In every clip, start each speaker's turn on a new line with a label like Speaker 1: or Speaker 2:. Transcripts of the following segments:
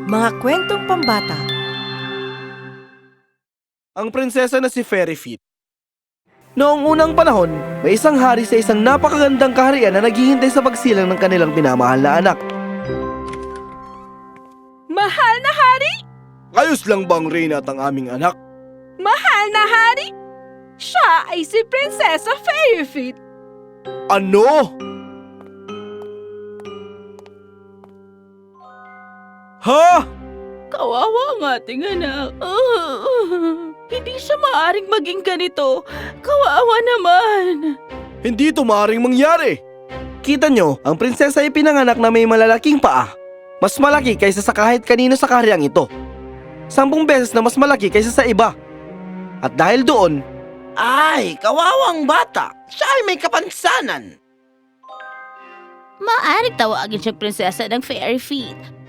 Speaker 1: Mga kwentong pambata.
Speaker 2: Ang prinsesa na si Fairyfoot. Noong unang panahon, may isang hari sa isang napakagandang kaharian na naghihintay sa pagsilang ng kanilang pinamahal na anak.
Speaker 3: Mahal na hari!
Speaker 2: Ayos lang bang reyna at ang aming anak?
Speaker 3: Mahal na hari! Siya ay si Prinsesa Fairyfoot.
Speaker 2: Ano? Ha?
Speaker 3: Kawawa ang ating anak. Hindi siya maaaring maging ganito. Kawawa naman.
Speaker 2: Hindi ito maaaring mangyari. Kita nyo, ang prinsesa ay pinanganak na may malalaking paa. Mas malaki kaysa sa kahit kanino sa kahariang ito. 10 beses na mas malaki kaysa sa iba. At dahil doon,
Speaker 4: Ay, kawawang bata. Siya ay may kapansanan.
Speaker 5: Maaari tawagin siyang prinsesa ng Fairyfoot.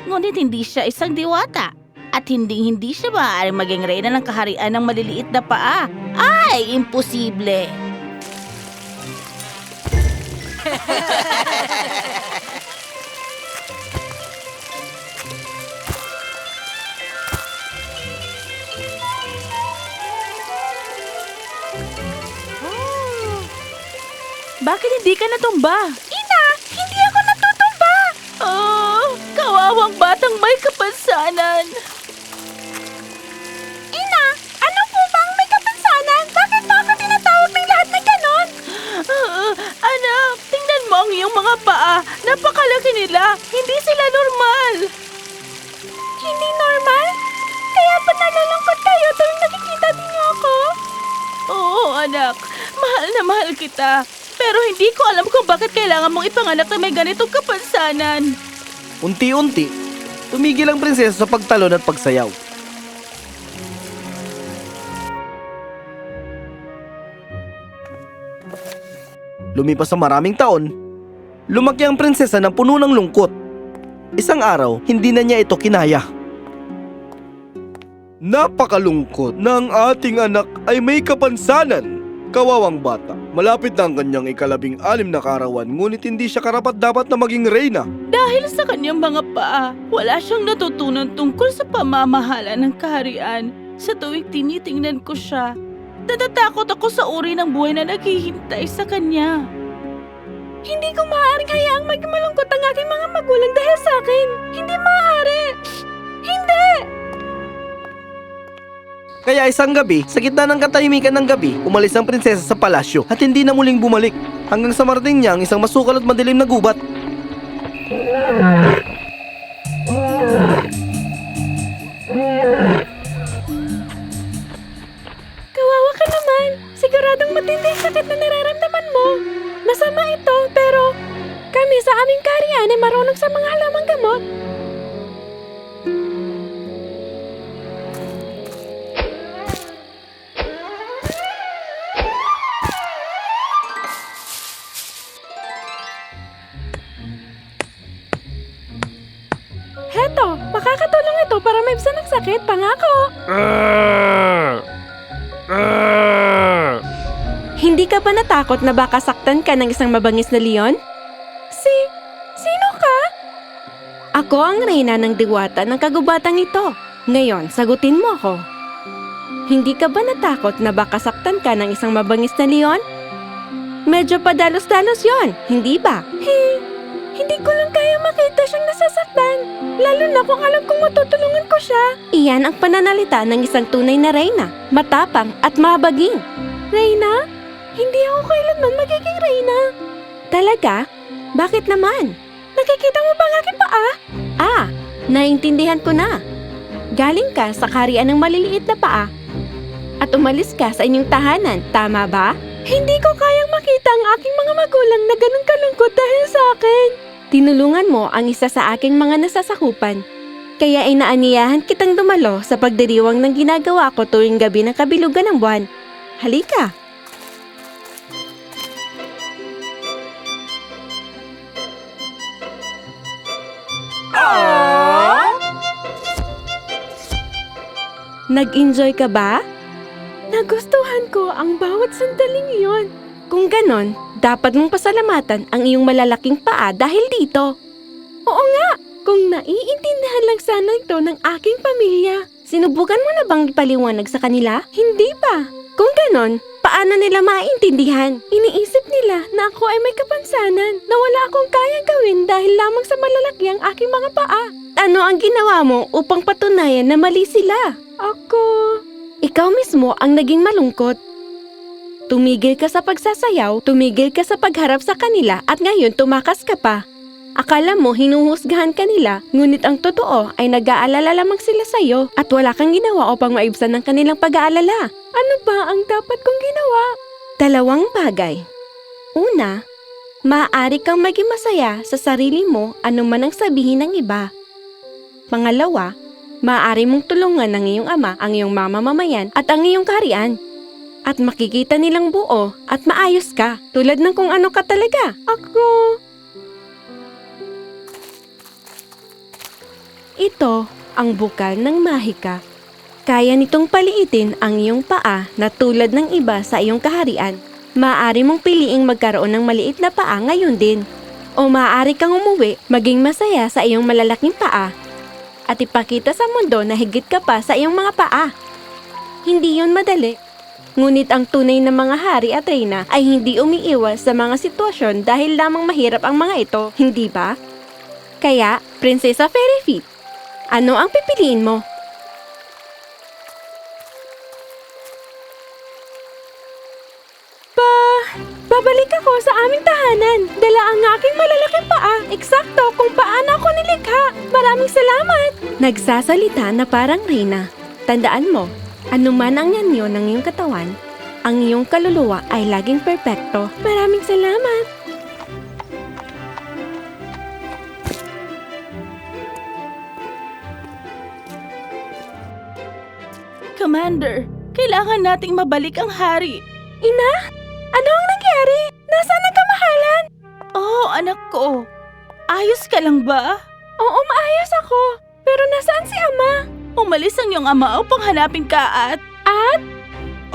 Speaker 5: Ngunit hindi siya isang diwata. At hindi siya maaaring maging reyna ng kaharian ng maliliit na paa. Ay, imposible!
Speaker 3: Bakit hindi ka natumba? Ina, hindi ako natutumba! Oh, kawawang batang may kapansanan. Ina, ano po bang may kapansanan? Bakit mo ako tinatawag ng lahat na ganon? Anak, tingnan mo ang iyong mga paa. Napakalaki nila. Hindi sila normal. Hindi normal? Kaya pa nalulungkot kayo tuwing nakikita niyo ako? Oo, anak. Mahal na mahal kita. Pero hindi ko alam kung bakit kailangan mong ipanganak na may ganitong kapansanan.
Speaker 2: unti-unti, tumigil ang prinsesa sa pagtalon at pagsayaw. Lumipas ang maraming taon, lumaki ang prinsesa ng puno ng lungkot. Isang araw, hindi na niya ito kinaya. Napakalungkot na ang ating anak ay may kapansanan. Kawawang bata, malapit na ang kanyang 16 na kaarawan, ngunit hindi siya karapat-dapat na maging reyna.
Speaker 3: Dahil sa kanyang mga paa, wala siyang natutunan tungkol sa pamamahala ng kaharian. Sa tuwing tinitingnan ko siya, natatakot ako sa uri ng buhay na naghihintay sa kanya. Hindi ko maaaring hayaang maging malungkot ang aking mga magulang dahil sa akin. Hindi maaari. Hindi!
Speaker 2: Kaya isang gabi, sa gitna ng katahimikan ng gabi, umalis ang prinsesa sa palasyo at hindi na muling bumalik hanggang sa marating niya ang isang masukal at madilim na gubat.
Speaker 3: Kawawa ka naman. Siguradong matinding sakit na nararamdaman mo. Masama ito, pero kami sa aming kaharian ay marunong sa mga halamang gamot. Heto, makakatulong ito para maibsan ang sakit, pangako. Hindi ka ba natakot na baka saktan ka ng isang mabangis na leon? Sino ka? Ako ang reyna ng diwata ng kagubatang ito. Ngayon, sagutin mo ako. Hindi ka ba natakot na baka saktan ka ng isang mabangis na leon? Medyo padalos-dalos yon, hindi ba? Hindi ko lang kaya makita siyang nasasaktan. Lalo na kung alam kong matutulungan ko siya. Iyan ang pananalita ng isang tunay na reyna. Matapang at mabaging. Reyna? Hindi ako kailanman magiging reyna. Talaga? Bakit naman? Nakikita mo ba ang aking paa? Naintindihan ko na. Galing ka sa kaharian ng maliliit na paa at umalis ka sa inyong tahanan, tama ba? Hindi ko kayang makita ang aking mga magulang na ganun kalungkot dahil sa akin. Tinulungan mo ang isa sa aking mga nasasakupan. Kaya inaaniyahan kitang dumalo sa pagdiriwang ng ginagawa ko tuwing gabi ng kabilugan ng buwan. Halika! Nag-enjoy ka ba? Nagustuhan ko ang bawat sandaling iyon. Kung ganon, dapat mong pasalamatan ang iyong malalaking paa dahil dito. Oo nga, Kung naiintindihan lang sana ito ng aking pamilya. Sinubukan mo na bang ipaliwanag sa kanila? Hindi pa. Kung ganon, paano nila maiintindihan? Iniisip nila na ako ay may kapansanan na wala akong kaya gawin dahil lamang sa malalaki ang aking mga paa. Ano ang ginawa mo upang patunayan na mali sila? Ikaw mismo ang naging malungkot. Tumigil ka sa pagsasayaw, tumigil ka sa pagharap sa kanila at ngayon tumakas ka pa. Akala mo hinuhusgahan ka nila, ngunit ang totoo ay nag-aalala lamang sila sa'yo at wala kang ginawa upang maibsan ang kanilang pag-aalala. Ano ba ang dapat kong ginawa? 2 bagay. Una, maaari kang maging masaya sa sarili mo anuman ang sabihin ng iba. Pangalawa, maaari mong tulungan ng iyong ama, ang iyong mamamayan at ang iyong kaharian. At makikita nilang buo at maayos ka tulad ng kung ano ka talaga. Ito ang bukal ng mahika. Kaya nitong paliitin ang iyong paa na tulad ng iba sa iyong kaharian. Maaari mong piliing magkaroon ng maliit na paa ngayon din. O maaari kang umuwi, maging masaya sa iyong malalaking paa. At ipakita sa mundo na higit ka pa sa iyong mga paa. Hindi yon madali. Ngunit ang tunay na mga hari at reyna ay hindi umiiwas sa mga sitwasyon dahil lamang mahirap ang mga ito, hindi ba? Kaya, Prinsesa Fairyfeet, ano ang pipiliin mo? Babalik ako sa aming tahanan. Dala ang aking malalaking paa. Eksakto kung paano ako nilikha. Maraming salamat. Nagsasalita na parang reyna. Tandaan mo, anuman ang yanyo ng iyong katawan, ang iyong kaluluwa ay laging perpekto. Maraming salamat.
Speaker 5: Commander, kailangan nating mabalik ang hari.
Speaker 3: Ina, ano ang nangyari? Nasaan ang kamahalan?
Speaker 5: Oh, anak ko. Ayos ka lang ba?
Speaker 3: Oo, maayos ako. Pero nasaan si Ama?
Speaker 5: Umalis ang iyong ama upang hanapin ka at...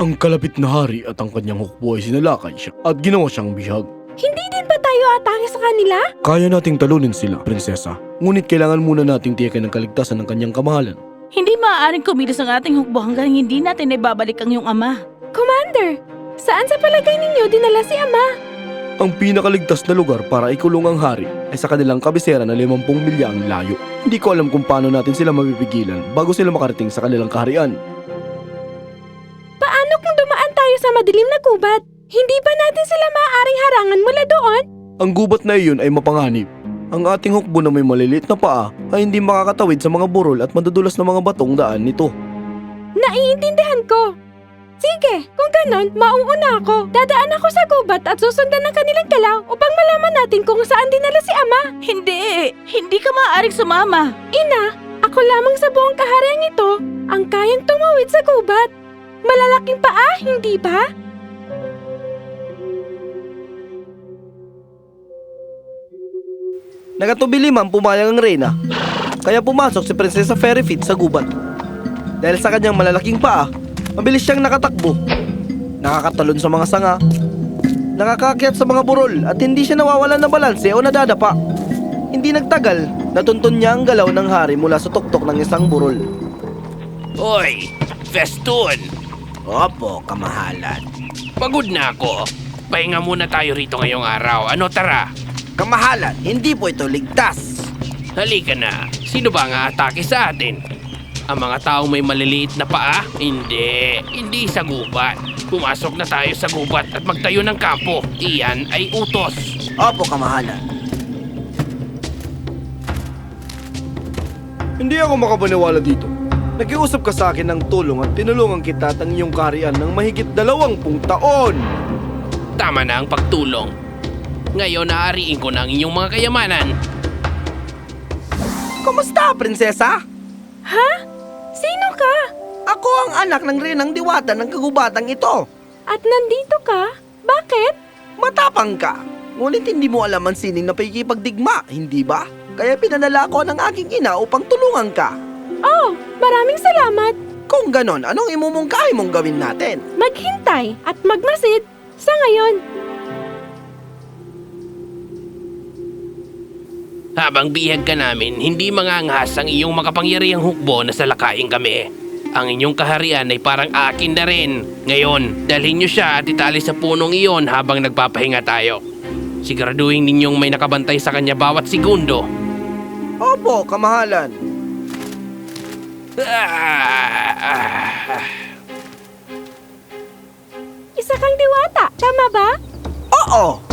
Speaker 2: Ang kalapit na hari at ang kanyang hukbo ay sinalakay siya at ginawa siyang bihag.
Speaker 3: Hindi din ba tayo atake sa kanila?
Speaker 2: Kaya nating talunin sila, prinsesa. Ngunit kailangan muna nating tiyakin ang kaligtasan ng kanyang kamahalan.
Speaker 5: Hindi maaaring kumilos ang ating hukbo hanggang hindi natin ibabalik ang iyong ama.
Speaker 3: Commander, saan sa palagay ninyo dinala si Ama?
Speaker 2: Ang pinakaligtas na lugar para ikulong ang hari ay sa kanilang kabisera na 50 milya ang layo. Hindi ko alam kung paano natin sila mapipigilan bago sila makarating sa kanilang kaharian.
Speaker 3: Paano kung dumaan tayo sa madilim na gubat? Hindi ba natin sila maaaring harangan mula doon?
Speaker 2: Ang gubat na iyon ay mapanganib. Ang ating hukbo na may maliliit na paa ay hindi makakatawid sa mga burol at madudulas na mga batong daan nito.
Speaker 3: Naiintindihan ko. Sige, kung ganon, mauuna ako. Dadaan ako sa gubat at susundan ng kanilang galaw upang malaman natin kung saan dinala si Ama.
Speaker 5: Hindi ka maaaring sumama.
Speaker 3: Ina, ako lamang sa buong kahariang ito ang kayang tumawid sa gubat. Malalaking paa, hindi ba?
Speaker 2: Nagatubilim ang pumayag ang reyna, kaya pumasok si Prinsesa Fairyfeet sa gubat. Dahil sa kanyang malalaking paa, mabilis siyang nakatakbo, nakakatalon sa mga sanga, nakakakyat sa mga burol at hindi siya nawawalan ng balanse o nadadapa. Hindi nagtagal, natuntun niya ang galaw ng hari mula sa tuktok ng isang burol.
Speaker 1: Hoy, Festoon!
Speaker 4: Opo, kamahalan.
Speaker 1: Pagod na ako. Pahinga muna tayo rito ngayong araw. Ano, tara?
Speaker 4: Kamahalan, hindi po ito ligtas.
Speaker 1: Halika na. Sino ba ang aatake sa atin? Ang mga taong may maliliit na paa? Hindi sa gubat. Pumasok na tayo sa gubat at magtayo ng kampo. Iyan ay utos.
Speaker 4: Opo, kamahalan.
Speaker 2: Hindi ako makapaniwala dito. Nakiusap ka sa akin ng tulong at tinulungan kita at ang iyong kaharian ng mahigit 20 taon.
Speaker 1: Tama na ang pagtulong. Ngayon naariin ko na ang inyong mga kayamanan.
Speaker 4: Kumusta, prinsesa?
Speaker 3: Ha? Sino ka?
Speaker 4: Ako ang anak ng Reynang Diwata ng kagubatang ito.
Speaker 3: At nandito ka? Bakit?
Speaker 4: Matapang ka. Ngunit hindi mo alam ang sining na pakikipagdigma, hindi ba? Kaya pinadala ko ng aking ina upang tulungan ka.
Speaker 3: Oh, maraming salamat.
Speaker 4: Kung ganon, anong imumungkahi mong gawin natin?
Speaker 3: Maghintay at magmasid sa ngayon.
Speaker 1: Habang bihag ka namin, hindi mangangahas ang iyong makapangyarihang hukbo na salakayin kami. Ang inyong kaharian ay parang akin na rin. Ngayon, dalhin niyo siya at itali sa punong iyon habang nagpapahinga tayo. Siguraduhin ninyong may nakabantay sa kanya bawat segundo.
Speaker 2: Opo, kamahalan.
Speaker 3: Isa kang diwata, tama ba?
Speaker 2: Oo!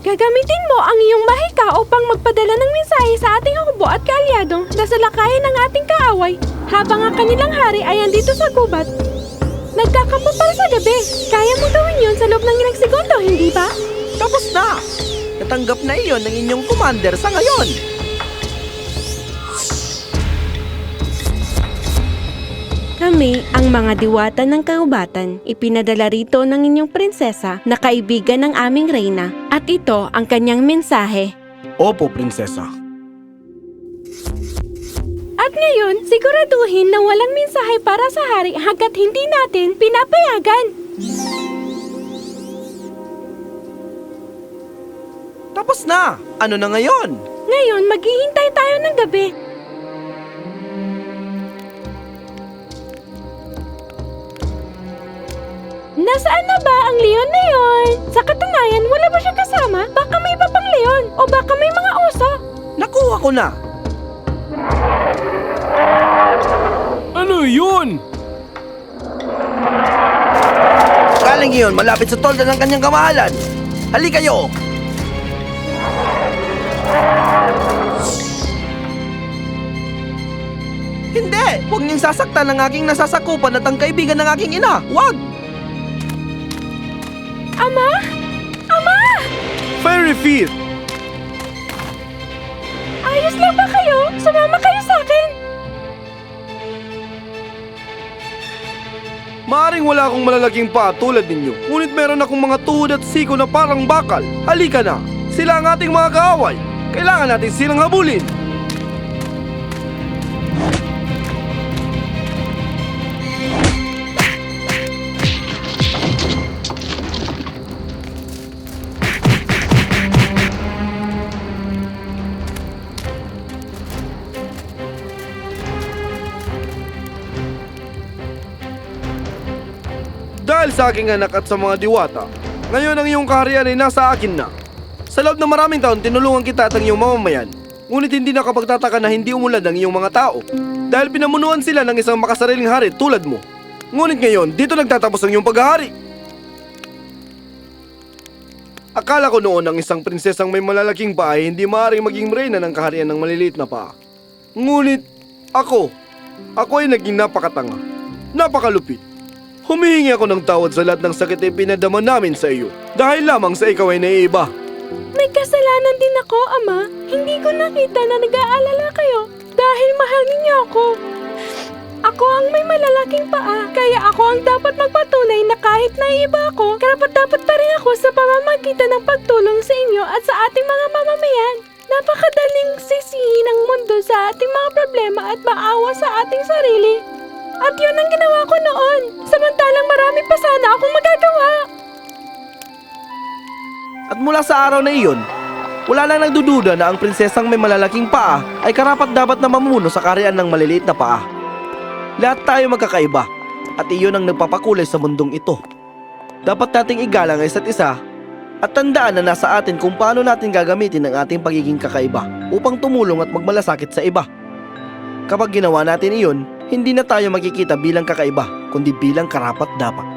Speaker 3: Gagamitin mo ang iyong mahika upang magpadala ng mensahe sa ating hukbo at kaalyadong na salakayin ng ating kaaway habang ang kanilang hari ay andito sa gubat. Nagkakampo para sa gabi. Kaya mo gawin yun sa loob ng ilang segundo, hindi ba?
Speaker 2: Tapos na! Natanggap na iyon ng inyong commander sa ngayon.
Speaker 3: Kami, ang mga diwata ng kagubatan, ipinadala rito ng inyong prinsesa na kaibigan ng aming reyna at ito ang kanyang mensahe.
Speaker 2: Opo, prinsesa.
Speaker 3: At ngayon, siguraduhin na walang mensahe para sa hari hanggat hindi natin pinapayagan.
Speaker 2: Tapos na! Ano na ngayon?
Speaker 3: Ngayon, maghihintay tayo ng gabi. Nasaan na ba ang leon na yon? Sa katunayan, wala ba siya kasama? Baka may iba pang leon o baka may mga oso.
Speaker 2: Nakuha ko na!
Speaker 1: Ano yun?
Speaker 2: Galing iyon malapit sa tolda ng kanyang kamahalan. Halika kayo! Hindi! Huwag niyong sasaktan ang aking nasasakupan at ang kaibigan ng aking ina! Huwag!
Speaker 3: Ama? Ama!
Speaker 2: Fairy Feet!
Speaker 3: Ayos lang ba kayo? Sumama kayo sa akin.
Speaker 2: Maaring wala akong malalaking paa tulad ninyo, ngunit meron akong mga tuhod at siko na parang bakal. Halika na! Sila ang ating mga kaaway! Kailangan natin silang habulin! Dahil sa aking anak at sa mga diwata, ngayon ang iyong kaharian ay nasa akin na. Sa loob ng maraming taon, tinulungan kita at ang iyong mamamayan. Ngunit hindi nakapagtataka na hindi umulad ang iyong mga tao. Dahil pinamunuan sila ng isang makasariling hari tulad mo. Ngunit ngayon, dito nagtatapos ang iyong paghahari. Akala ko noon ang isang prinsesang may malalaking paa ay hindi maaaring maging reyna ng kaharian ng maliliit na paa. Ngunit, ako ay naging napakatanga. Napakalupit. Humihingi ako ng tawad sa lahat ng sakit na pinadama namin sa iyo dahil lamang sa ikaw ay naiiba.
Speaker 3: May kasalanan din ako, Ama. Hindi ko nakita na nag-aalala kayo dahil mahal ninyo ako. Ako ang may malalaking paa, kaya ako ang dapat magpatunay na kahit naiiba ako, karapat-dapat pa rin ako sa pamamagitan ng pagtulong sa inyo at sa ating mga mamamayan. Napakadaling sisihin ang mundo sa ating mga problema at maawa sa ating sarili. At yun ang ginawa ko noon, samantalang marami pa sana akong magagawa.
Speaker 2: At mula sa araw na iyon, wala nang nagdududa na ang prinsesang may malalaking paa ay karapat-dapat na mamuno sa kaharian ng maliliit na paa. Lahat tayo magkakaiba at iyon ang nagpapakulay sa mundong ito. Dapat nating igalang ang isa't isa at tandaan na nasa atin kung paano natin gagamitin ang ating pagiging kakaiba upang tumulong at magmalasakit sa iba. Kapag ginawa natin iyon, hindi na tayo makikita bilang kakaiba, kundi bilang karapat-dapat.